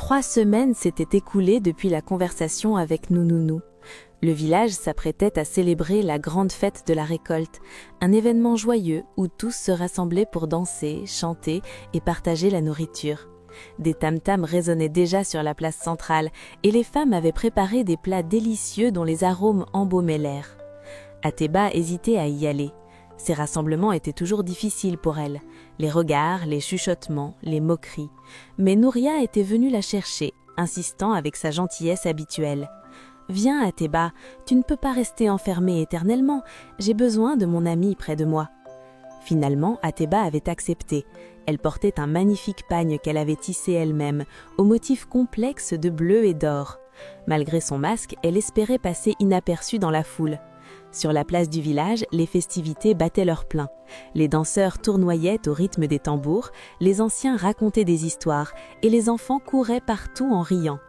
3 semaines s'étaient écoulées depuis la conversation avec Nounounou. Le village s'apprêtait à célébrer la grande fête de la récolte, un événement joyeux où tous se rassemblaient pour danser, chanter et partager la nourriture. Des tam-tams résonnaient déjà sur la place centrale et les femmes avaient préparé des plats délicieux dont les arômes embaumaient l'air. Ateba hésitait à y aller. Ces rassemblements étaient toujours difficiles pour elle. Les regards, les chuchotements, les moqueries. Mais Nouria était venue la chercher, insistant avec sa gentillesse habituelle. « Viens, Ateba, tu ne peux pas rester enfermée éternellement. J'ai besoin de mon amie près de moi. » Finalement, Ateba avait accepté. Elle portait un magnifique pagne qu'elle avait tissé elle-même, aux motifs complexes de bleu et d'or. Malgré son masque, elle espérait passer inaperçue dans la foule. Sur la place du village, les festivités battaient leur plein. Les danseurs tournoyaient au rythme des tambours, les anciens racontaient des histoires et les enfants couraient partout en riant.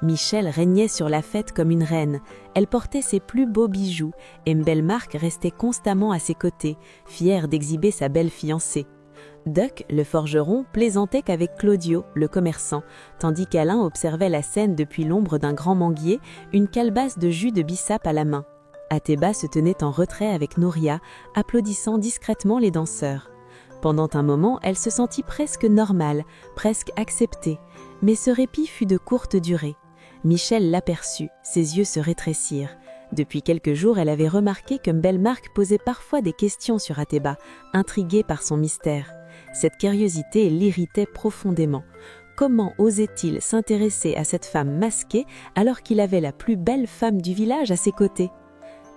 Michel régnait sur la fête comme une reine. Elle portait ses plus beaux bijoux et Mbelmark restait constamment à ses côtés, fière d'exhiber sa belle fiancée. Duck, le forgeron, plaisantait qu'avec Claudio, le commerçant, tandis qu'Alain observait la scène depuis l'ombre d'un grand manguier, une calebasse de jus de bissap à la main. Ateba se tenait en retrait avec Nouria, applaudissant discrètement les danseurs. Pendant un moment, elle se sentit presque normale, presque acceptée, mais ce répit fut de courte durée. Michel l'aperçut, ses yeux se rétrécirent. Depuis quelques jours, elle avait remarqué que Mbelmark posait parfois des questions sur Ateba, intriguée par son mystère. Cette curiosité l'irritait profondément. Comment osait-il s'intéresser à cette femme masquée alors qu'il avait la plus belle femme du village à ses côtés ?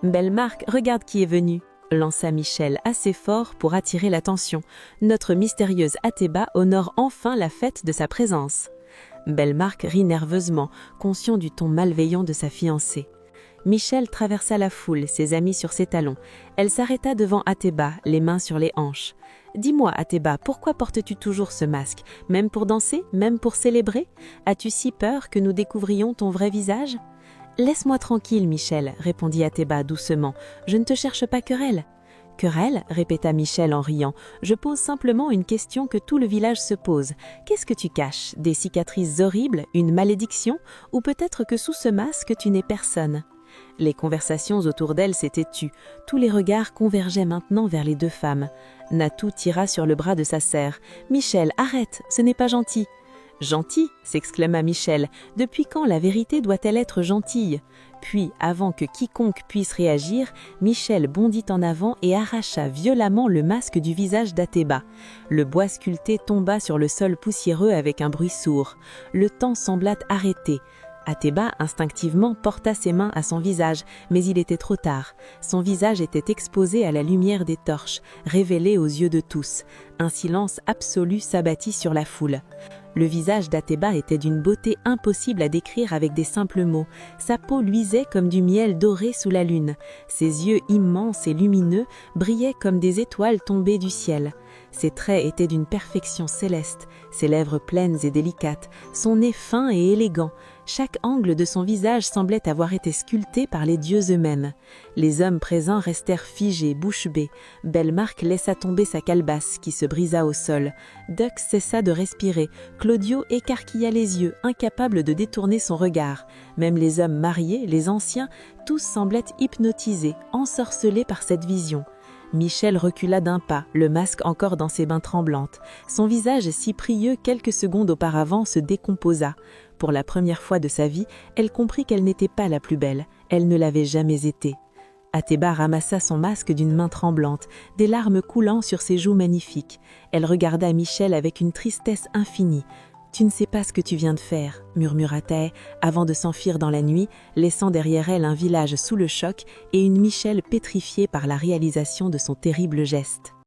« Mbelmark, regarde qui est venu !» lança Michel assez fort pour attirer l'attention. Notre mystérieuse Ateba honore enfin la fête de sa présence. Mbelmark rit nerveusement, conscient du ton malveillant de sa fiancée. Michel traversa la foule, ses amis sur ses talons. Elle s'arrêta devant Ateba, les mains sur les hanches. « Dis-moi, Ateba, pourquoi portes-tu toujours ce masque? Même pour danser? Même pour célébrer? As-tu si peur que nous découvrions ton vrai visage ?» « Laisse-moi tranquille, Michel, répondit Ateba doucement. Je ne te cherche pas querelle. Querelle, répéta Michel en riant. Je pose simplement une question que tout le village se pose. Qu'est-ce que tu caches? Des cicatrices horribles? Une malédiction? Ou peut-être que sous ce masque tu n'es personne? Les conversations autour d'elle s'étaient tues. Tous les regards convergeaient maintenant vers les deux femmes. Natou tira sur le bras de sa sœur. Michel, arrête, ce n'est pas gentil. Gentil, s'exclama Michel. Depuis quand la vérité doit-elle être gentille? Puis, avant que quiconque puisse réagir, Michel bondit en avant et arracha violemment le masque du visage d'Ateba. Le bois sculpté tomba sur le sol poussiéreux avec un bruit sourd. Le temps sembla arrêté. Ateba, instinctivement, porta ses mains à son visage, mais il était trop tard. Son visage était exposé à la lumière des torches, révélé aux yeux de tous. Un silence absolu s'abattit sur la foule. Le visage d'Ateba était d'une beauté impossible à décrire avec des simples mots. Sa peau luisait comme du miel doré sous la lune. Ses yeux immenses et lumineux brillaient comme des étoiles tombées du ciel. Ses traits étaient d'une perfection céleste, ses lèvres pleines et délicates, son nez fin et élégant. Chaque angle de son visage semblait avoir été sculpté par les dieux eux-mêmes. Les hommes présents restèrent figés, bouche bée. Mbelmark laissa tomber sa calebasse, qui se brisa au sol. Duck cessa de respirer. Claudio écarquilla les yeux, incapable de détourner son regard. Même les hommes mariés, les anciens, tous semblaient hypnotisés, ensorcelés par cette vision. Michel recula d'un pas, le masque encore dans ses mains tremblantes. Son visage si prieux quelques secondes auparavant se décomposa. Pour la première fois de sa vie, elle comprit qu'elle n'était pas la plus belle. Elle ne l'avait jamais été. Ateba ramassa son masque d'une main tremblante, des larmes coulant sur ses joues magnifiques. Elle regarda Michel avec une tristesse infinie. « Tu ne sais pas ce que tu viens de faire » murmura-t-elle avant de s'enfuir dans la nuit, laissant derrière elle un village sous le choc et une Michel pétrifiée par la réalisation de son terrible geste.